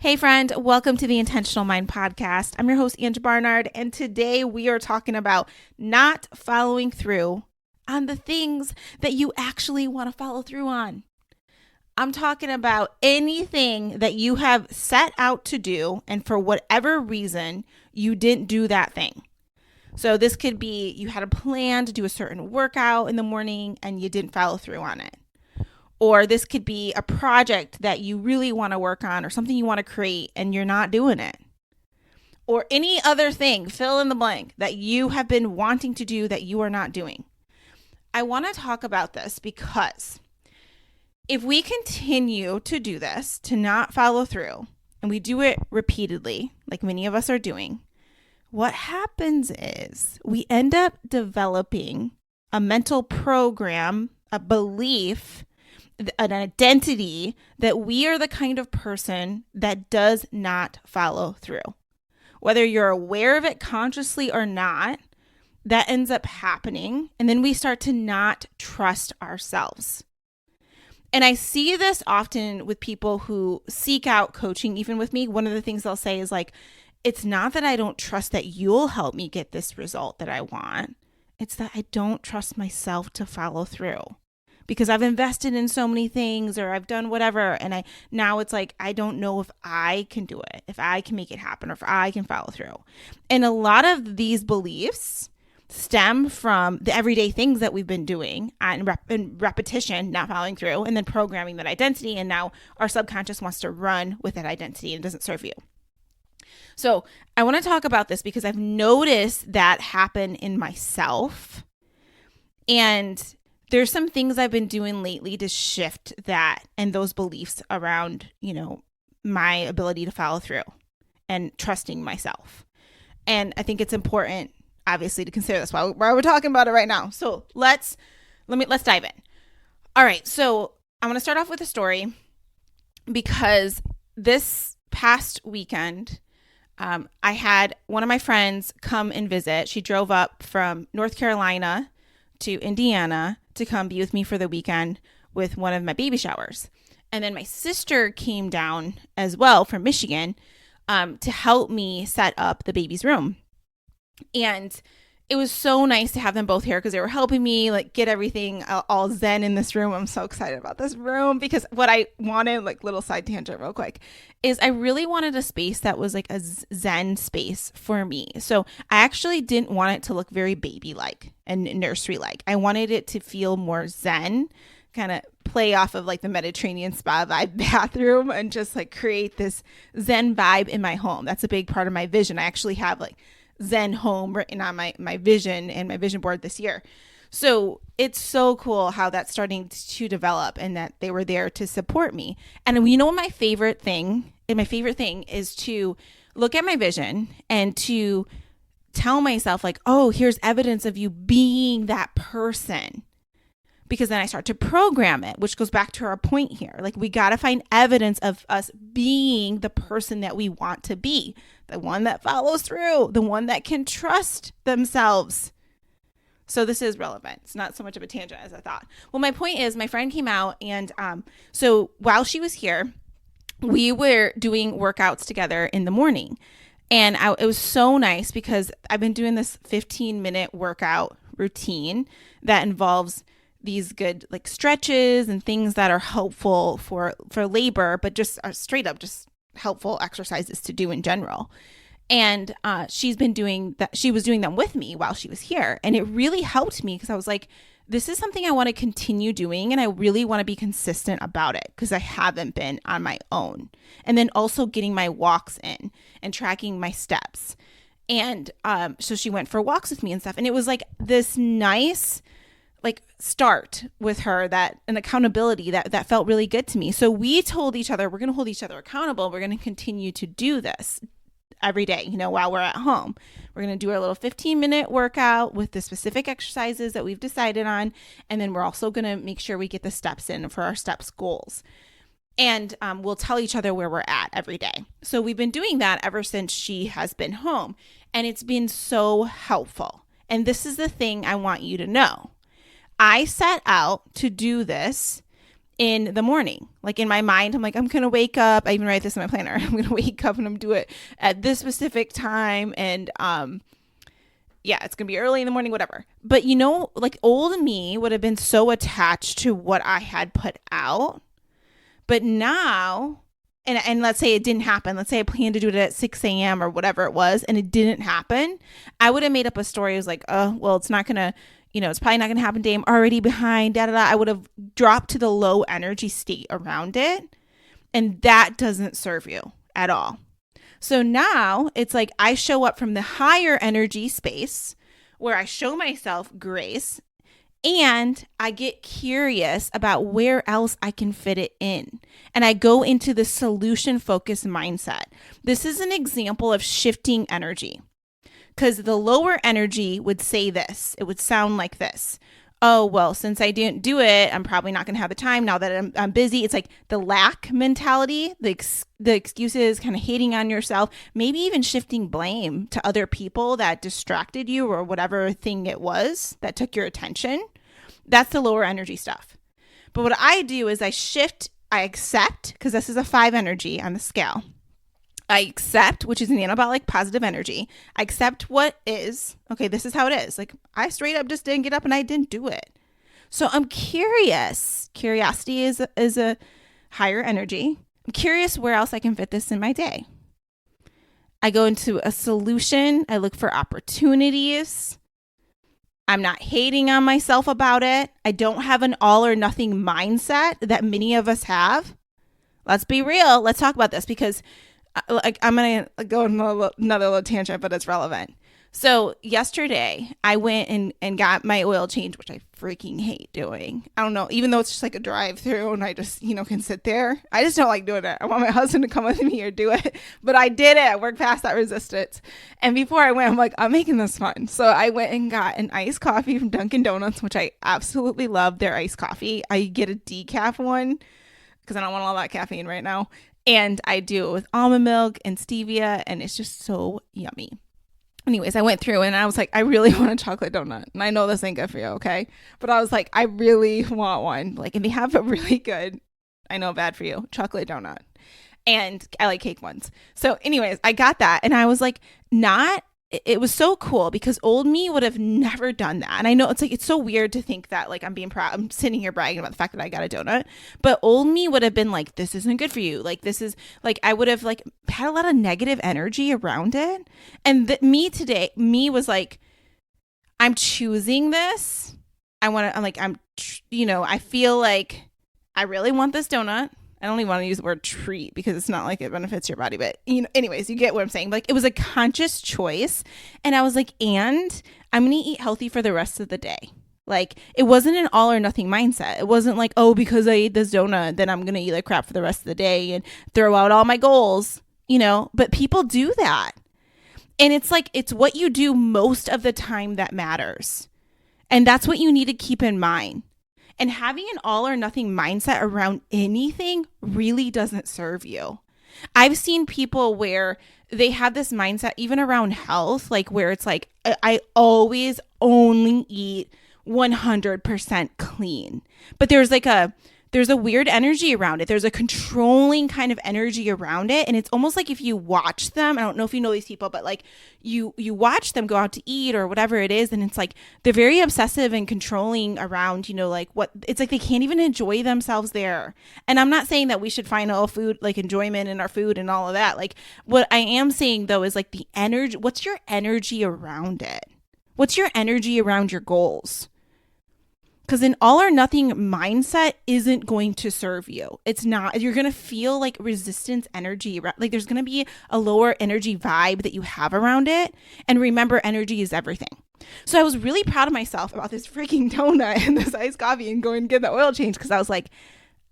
Hey friend, welcome to the Intentional Mind Podcast. I'm your host, Angie Barnard, and today we are talking about not following through on the things that you actually want to follow through on. I'm talking about anything that you have set out to do, and for whatever reason, you didn't do that thing. So this could be you had a plan to do a certain workout in the morning and you didn't follow through on it. Or this could be a project that you really want to work on or something you want to create and you're not doing it. Or any other thing, fill in the blank, that you have been wanting to do that you are not doing. I want to talk about this because if we continue to do this, to not follow through, and we do it repeatedly, like many of us are doing, what happens is we end up developing a mental program, a belief, an identity that we are the kind of person that does not follow through. Whether you're aware of it consciously or not, that ends up happening. And then we start to not trust ourselves. And I see this often with people who seek out coaching, even with me. One of the things they'll say is like, it's not that I don't trust that you'll help me get this result that I want. It's that I don't trust myself to follow through. Because I've invested in so many things or I've done whatever. And now it's like, I don't know if I can do it, if I can make it happen, or if I can follow through. And a lot of these beliefs stem from the everyday things that we've been doing and repetition, not following through, and then programming that identity. And now our subconscious wants to run with that identity and doesn't serve you. So I want to talk about this because I've noticed that happen in myself. And there's some things I've been doing lately to shift that and those beliefs around, my ability to follow through and trusting myself. And I think it's important, obviously, to consider this while we're talking about it right now. So let's dive in. All right. So I want to start off with a story because this past weekend, I had one of my friends come and visit. She drove up from North Carolina to Indiana to come be with me for the weekend with one of my baby showers. And then my sister came down as well from Michigan to help me set up the baby's room. And it was so nice to have them both here because they were helping me get everything all zen in this room. I'm so excited about this room because what I wanted, little side tangent real quick, is I really wanted a space that was a zen space for me. So I actually didn't want it to look very baby-like and nursery-like. I wanted it to feel more zen, kind of play off of the Mediterranean spa vibe bathroom and just create this zen vibe in my home. That's a big part of my vision. I actually have Zen home written on my vision and my vision board this year. So it's so cool how that's starting to develop and that they were there to support me. And my favorite thing is to look at my vision and to tell myself oh, here's evidence of you being that person. Because then I start to program it, which goes back to our point here. We got to find evidence of us being the person that we want to be, the one that follows through, the one that can trust themselves. So this is relevant. It's not so much of a tangent as I thought. Well, my point is my friend came out and so while she was here, we were doing workouts together in the morning. And it was so nice because I've been doing this 15-minute workout routine that involves these good stretches and things that are helpful for labor, but just straight up just helpful exercises to do in general. And she was doing them with me while she was here. And it really helped me because I was like, this is something I want to continue doing. And I really want to be consistent about it because I haven't been on my own. And then also getting my walks in and tracking my steps. And so she went for walks with me and stuff. And it was this nice start with her, that an accountability that felt really good to me. So we told each other, we're going to hold each other accountable. We're going to continue to do this every day, while we're at home. We're going to do our little 15-minute workout with the specific exercises that we've decided on. And then we're also going to make sure we get the steps in for our steps goals. And we'll tell each other where we're at every day. So we've been doing that ever since she has been home. And it's been so helpful. And this is the thing I want you to know. I set out to do this in the morning. Like in my mind, I'm like, I'm going to wake up. I even write this in my planner. I'm going to wake up and I'm do it at this specific time. And, yeah, it's going to be early in the morning, whatever. But like old me would have been so attached to what I had put out. But now, and let's say it didn't happen. Let's say I planned to do it at 6 a.m. or whatever it was, and it didn't happen. I would have made up a story. It was like, oh, well, it's not going to, it's probably not going to happen today. I'm already behind, da, da, da. I would have dropped to the low energy state around it. And that doesn't serve you at all. So now it's like I show up from the higher energy space where I show myself grace and I get curious about where else I can fit it in. And I go into the solution focused mindset. This is an example of shifting energy. Because the lower energy would say this. It would sound like this. Oh, well, since I didn't do it, I'm probably not going to have the time now that I'm busy. It's like the lack mentality, the excuses, kind of hating on yourself, maybe even shifting blame to other people that distracted you or whatever thing it was that took your attention. That's the lower energy stuff. But what I do is I accept, because this is a 5 energy on the scale. I accept, which is an anabolic positive energy. I accept what is. Okay, this is how it is. Like I straight up just didn't get up and I didn't do it. So I'm curious. Curiosity is a higher energy. I'm curious where else I can fit this in my day. I go into a solution. I look for opportunities. I'm not hating on myself about it. I don't have an all or nothing mindset that many of us have. Let's be real. Let's talk about this because I'm going to go on another little tangent, but it's relevant. So yesterday I went and got my oil change, which I freaking hate doing. I don't know, even though it's just like a drive through and I just, can sit there. I just don't like doing it. I want my husband to come with me or do it, but I did it. I worked past that resistance. And before I went, I'm like, I'm making this fun. So I went and got an iced coffee from Dunkin' Donuts, which I absolutely love their iced coffee. I get a decaf one because I don't want all that caffeine right now. And I do it with almond milk and stevia, and it's just so yummy. Anyways, I went through and I was like, I really want a chocolate donut. And I know this ain't good for you, okay? But I was like, I really want one. Like, and they have a really good, I know bad for you, chocolate donut. And I like cake ones. So anyways, I got that. And I was like, it was so cool because old me would have never done that. And I know it's so weird to think that like I'm being proud. I'm sitting here bragging about the fact that I got a donut, but old me would have been like, this isn't good for you. Like, this is like, I would have like had a lot of negative energy around it. And me was like, I'm choosing this. I feel like I really want this donut. I don't even want to use the word treat because it's not like it benefits your body, but anyways, you get what I'm saying. Like it was a conscious choice. And I was like, and I'm going to eat healthy for the rest of the day. Like it wasn't an all or nothing mindset. It wasn't like, oh, because I ate this donut, then I'm going to eat like crap for the rest of the day and throw out all my goals, but people do that. And it's like, it's what you do most of the time that matters. And that's what you need to keep in mind. And having an all or nothing mindset around anything really doesn't serve you. I've seen people where they have this mindset even around health, like where it's like, I always only eat 100% clean. But there's a weird energy around it. There's a controlling kind of energy around it. And it's almost like if you watch them, I don't know if you know these people, but like you watch them go out to eat or whatever it is. And it's like, they're very obsessive and controlling around, like what it's like, they can't even enjoy themselves there. And I'm not saying that we should find all food, like enjoyment in our food and all of that. Like what I am saying though, is like the energy, what's your energy around it? What's your energy around your goals? Because an all or nothing mindset isn't going to serve you. It's not. You're going to feel like resistance energy. Like there's going to be a lower energy vibe that you have around it. And remember, energy is everything. So I was really proud of myself about this freaking donut and this iced coffee and going to get the oil change. Because I was like,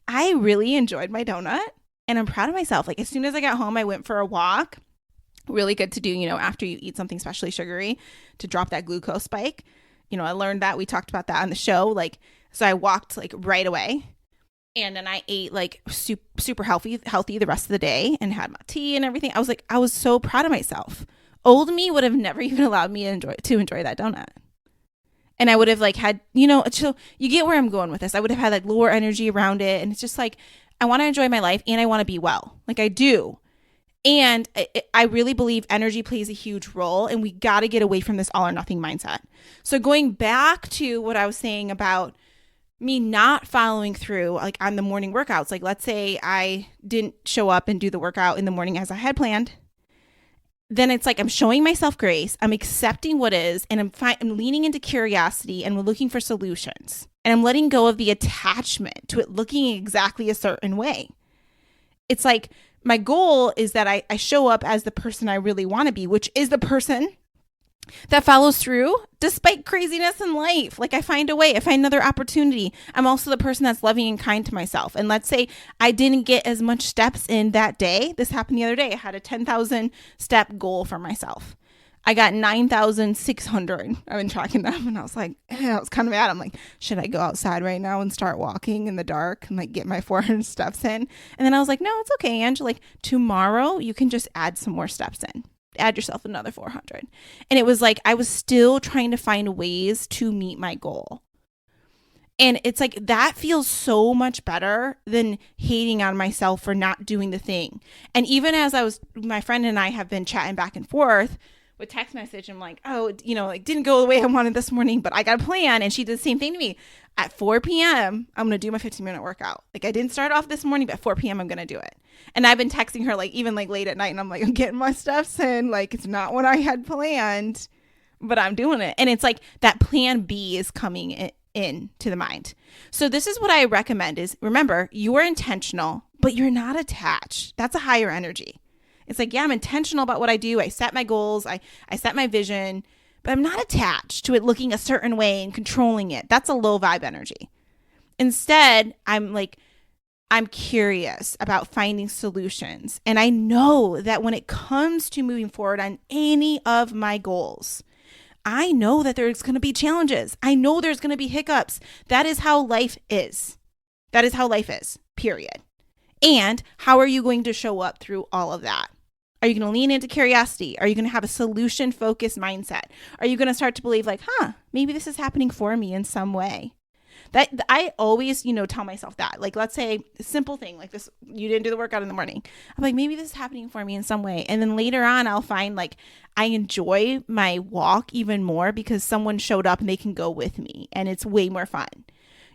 I really enjoyed my donut and I'm proud of myself. Like as soon as I got home, I went for a walk. Really good to do, after you eat something especially sugary to drop that glucose spike. I learned that. We talked about that on the show. Like, so I walked like right away and then I ate like super healthy the rest of the day and had my tea and everything. I was so proud of myself. Old me would have never even allowed me to enjoy that donut. And I would have like had, so you get where I'm going with this. I would have had like lower energy around it. And it's just like, I want to enjoy my life and I want to be well. Like I do. And I really believe energy plays a huge role, and we got to get away from this all or nothing mindset. So going back to what I was saying about me not following through like on the morning workouts, like let's say I didn't show up and do the workout in the morning as I had planned. Then it's like I'm showing myself grace, I'm accepting what is, and I'm leaning into curiosity and looking for solutions. And I'm letting go of the attachment to it looking exactly a certain way. It's like my goal is that I show up as the person I really want to be, which is the person that follows through despite craziness in life. Like I find a way, I find another opportunity. I'm also the person that's loving and kind to myself. And let's say I didn't get as much steps in that day. This happened the other day. I had a 10,000 step goal for myself. I got 9,600. I've been tracking them and I was like, I was kind of mad. I'm like, should I go outside right now and start walking in the dark and like get my 400 steps in? And then I was like, no, it's okay, Ange. Like tomorrow you can just add some more steps in. Add yourself another 400. And it was like, I was still trying to find ways to meet my goal. And it's like, that feels so much better than hating on myself for not doing the thing. And even as my friend and I have been chatting back and forth with text message, I'm like, oh, like didn't go the way I wanted this morning, but I got a plan. And she did the same thing to me. At 4 p.m., I'm going to do my 15-minute workout. Like I didn't start off this morning, but at 4 p.m., I'm going to do it. And I've been texting her like even like late at night, and I'm like, I'm getting my steps in. Like it's not what I had planned, but I'm doing it. And it's like that plan B is coming in to the mind. So this is what I recommend is, remember, you are intentional, but you're not attached. That's a higher energy. It's like, yeah, I'm intentional about what I do. I set my goals. I set my vision, but I'm not attached to it looking a certain way and controlling it. That's a low vibe energy. Instead, I'm curious about finding solutions. And I know that when it comes to moving forward on any of my goals, I know that there's going to be challenges. I know there's going to be hiccups. That is how life is. That is how life is, period. And how are you going to show up through all of that? Are you going to lean into curiosity? Are you going to have a solution-focused mindset? Are you going to start to believe like, maybe this is happening for me in some way? That I always, tell myself that. Like, let's say a simple thing like this, you didn't do the workout in the morning. I'm like, maybe this is happening for me in some way. And then later on, I'll find like I enjoy my walk even more because someone showed up and they can go with me and it's way more fun.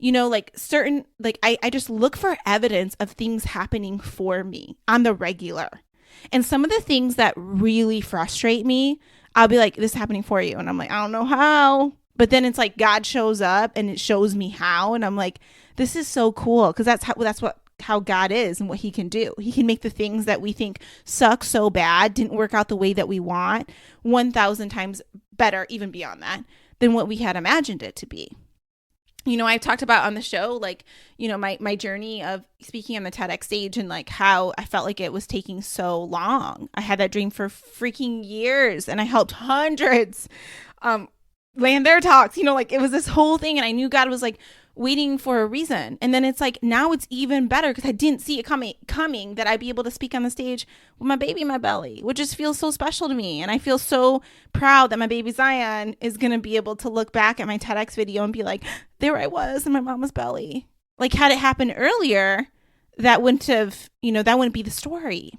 I just look for evidence of things happening for me on the regular. And some of the things that really frustrate me, I'll be like, this is happening for you. And I'm like, I don't know how. But then it's like God shows up and it shows me how. And I'm like, this is so cool. Because that's how God is and what he can do. He can make the things that we think suck so bad, didn't work out the way that we want, 1,000 times better, even beyond that, than what we had imagined it to be. I've talked about on the show, like, my journey of speaking on the TEDx stage and like how I felt like it was taking so long. I had that dream for freaking years and I helped hundreds land their talks, it was this whole thing. And I knew God was like waiting for a reason. And then it's like, now it's even better because I didn't see it coming that I'd be able to speak on the stage with my baby in my belly, which just feels so special to me. And I feel so proud that my baby Zion is going to be able to look back at my TEDx video and be like, there I was in my mama's belly. Like had it happened earlier, that wouldn't be the story.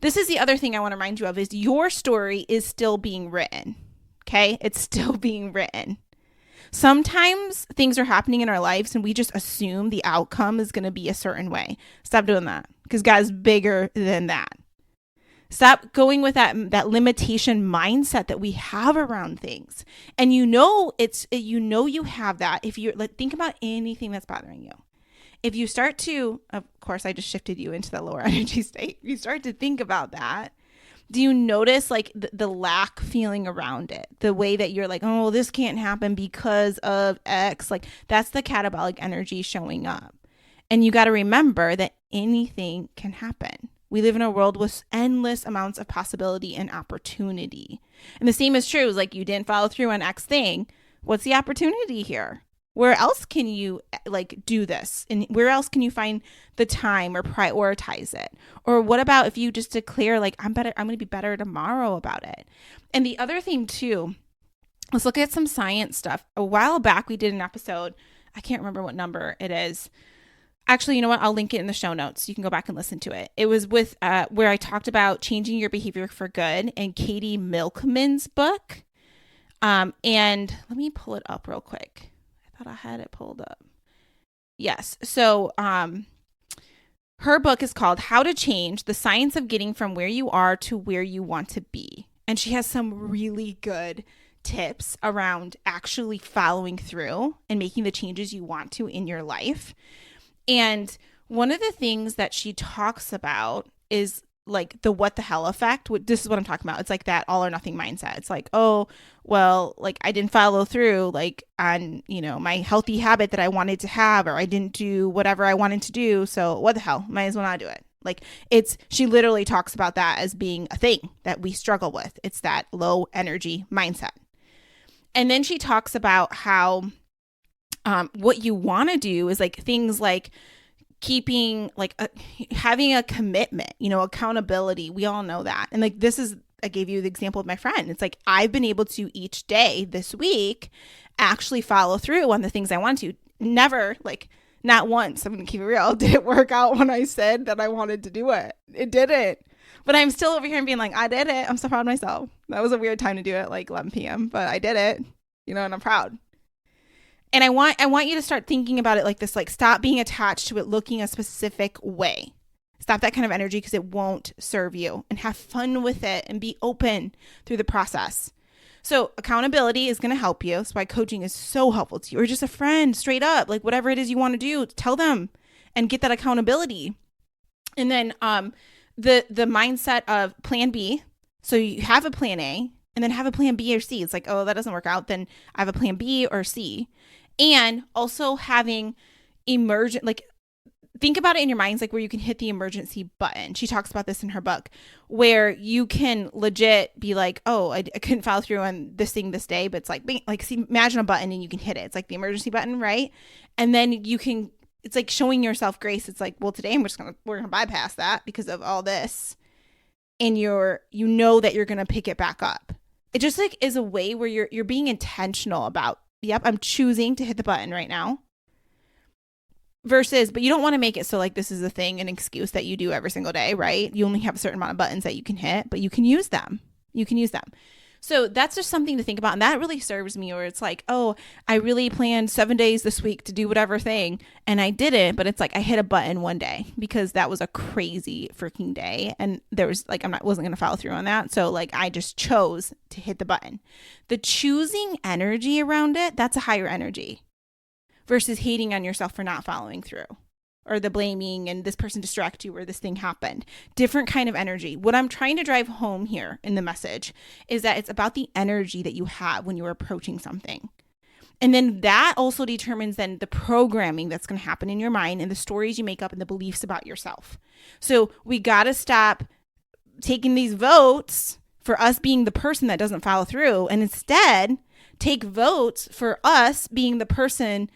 This is the other thing I want to remind you of is your story is still being written. Okay. It's still being written. Sometimes things are happening in our lives and we just assume the outcome is going to be a certain way. Stop doing that because God is bigger than that. Stop going with that limitation mindset that we have around things. And you have that if you're like, think about anything that's bothering you. If you start to, of course, I just shifted you into the lower energy state. You start to think about that. Do you notice like the lack feeling around it? The way that you're like, oh, this can't happen because of X. Like that's the catabolic energy showing up. And you got to remember that anything can happen. We live in a world with endless amounts of possibility and opportunity. And the same is true. It's like you didn't follow through on X thing. What's the opportunity here? Where else can you like do this? And where else can you find the time or prioritize it? Or what about if you just declare like, I'm going to be better tomorrow about it. And the other thing too, let's look at some science stuff. A while back, we did an episode. I can't remember what number it is. Actually, you know what? I'll link it in the show notes. You can go back and listen to it. It was with where I talked about changing your behavior for good in Katie Milkman's book. And let me pull it up real quick. I thought I had it pulled up. Yes. So her book is called How to Change: The Science of Getting from Where You Are to Where You Want to Be. And she has some really good tips around actually following through and making the changes you want to in your life. And one of the things that she talks about is like the what the hell effect. This is what I'm talking about. It's like that all or nothing mindset. It's like, oh, well, like I didn't follow through like on, my healthy habit that I wanted to have, or I didn't do whatever I wanted to do. So what the hell? Might as well not do it. Like she literally talks about that as being a thing that we struggle with. It's that low energy mindset. And then she talks about how what you want to do is like things like keeping like having a commitment, accountability. We all know that. And like I gave you the example of my friend. It's like I've been able to each day this week actually follow through on the things I want to. Never, like not once, I'm going to keep it real, did it work out when I said that I wanted to do it. It didn't. But I'm still over here and being like, I did it. I'm so proud of myself. That was a weird time to do it, like 11 p.m., but I did it, and I'm proud. And I want you to start thinking about it like this, like stop being attached to it looking a specific way. Stop that kind of energy because it won't serve you, and have fun with it and be open through the process. So accountability is going to help you. That's why coaching is so helpful to you, or just a friend, straight up, like whatever it is you want to do, tell them and get that accountability. And then the mindset of plan B. So you have a plan A and then have a plan B or C. It's like, oh, that doesn't work out. Then I have a plan B or C. And also having think about it in your minds, like where you can hit the emergency button. She talks about this in her book, where you can legit be like, oh, I couldn't follow through on this thing this day, but it's like, see, imagine a button and you can hit it. It's like the emergency button, right? And then it's like showing yourself grace. It's like, well, today we're going to bypass that because of all this. And that you're going to pick it back up. It just like is a way where you're being intentional about, yep, I'm choosing to hit the button right now. Versus, but you don't want to make it so like this is a thing, an excuse that you do every single day, right? You only have a certain amount of buttons that you can hit, but you can use them. So that's just something to think about. And that really serves me, where it's like, oh, I really planned 7 days this week to do whatever thing, and I didn't, but it's like I hit a button one day because that was a crazy freaking day. And there was like, wasn't going to follow through on that. So like I just chose to hit the button. The choosing energy around it, that's a higher energy. Versus hating on yourself for not following through, or the blaming and this person distracted you or this thing happened. Different kind of energy. What I'm trying to drive home here in the message is that it's about the energy that you have when you're approaching something. And then that also determines then the programming that's going to happen in your mind and the stories you make up and the beliefs about yourself. So we got to stop taking these votes for us being the person that doesn't follow through, and instead take votes for us being the person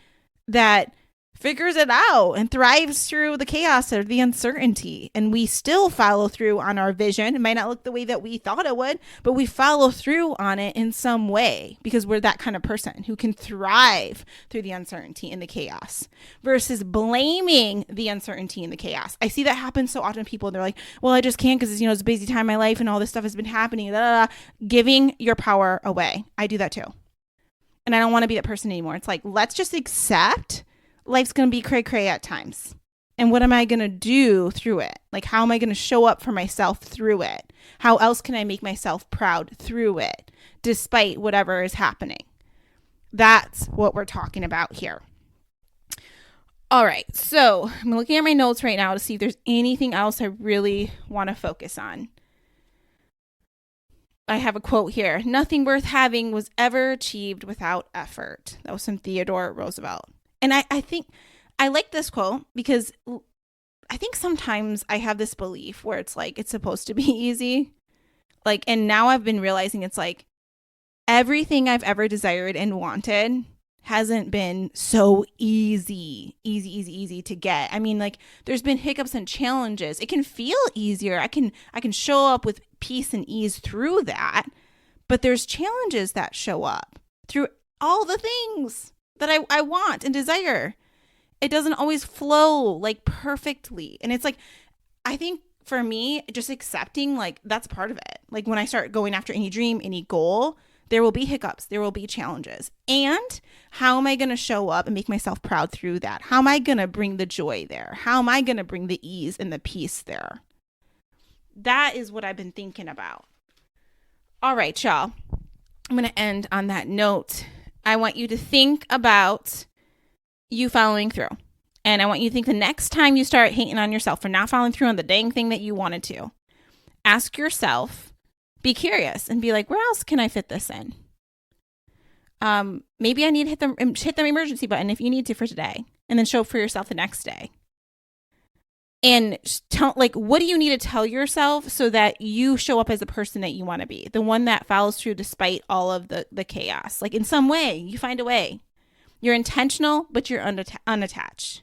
that figures it out and thrives through the chaos or the uncertainty. And we still follow through on our vision. It might not look the way that we thought it would, but we follow through on it in some way because we're that kind of person who can thrive through the uncertainty and the chaos versus blaming the uncertainty and the chaos. I see that happen so often. People, they're like, well, I just can't because it's a busy time in my life and all this stuff has been happening. Blah, blah, blah. Giving your power away. I do that too. And I don't want to be that person anymore. It's like, let's just accept life's going to be cray-cray at times. And what am I going to do through it? Like, how am I going to show up for myself through it? How else can I make myself proud through it, despite whatever is happening? That's what we're talking about here. All right. So I'm looking at my notes right now to see if there's anything else I really want to focus on. I have a quote here. Nothing worth having was ever achieved without effort. That was from Theodore Roosevelt. And I think I like this quote because I think sometimes I have this belief where it's like it's supposed to be easy. Like, and now I've been realizing it's like everything I've ever desired and wanted hasn't been so easy to get. I mean, like there's been hiccups and challenges. It can feel easier. I can show up with peace and ease through that, but there's challenges that show up. through all the things that I want and desire. It doesn't always flow like perfectly. And it's like, I think for me, just accepting like that's part of it. Like when I start going after any dream, any goal, there will be hiccups, there will be challenges. And how am I going to show up and make myself proud through that? How am I going to bring the joy there? How am I going to bring the ease and the peace there? That is what I've been thinking about. All right, y'all. I'm going to end on that note. I want you to think about you following through. And I want you to think the next time you start hating on yourself for not following through on the dang thing that you wanted to, ask yourself, be curious and be like, where else can I fit this in? Maybe I need to hit the emergency button if you need to for today, and then show up for yourself the next day. And tell, like, what do you need to tell yourself so that you show up as the person that you want to be, the one that follows through despite all of the chaos? Like in some way, you find a way. You're intentional, but you're unattached.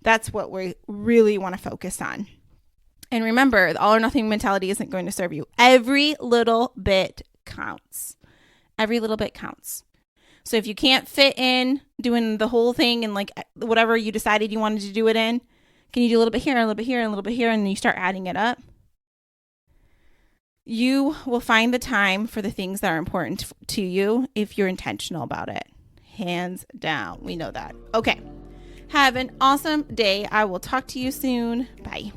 That's what we really want to focus on. And remember, the all or nothing mentality isn't going to serve you. Every little bit counts. Every little bit counts. So if you can't fit in doing the whole thing and like whatever you decided you wanted to do it in, can you do a little bit here, a little bit here, and a little bit here, and then you start adding it up? You will find the time for the things that are important to you if you're intentional about it. Hands down. We know that. Okay. Have an awesome day. I will talk to you soon. Bye.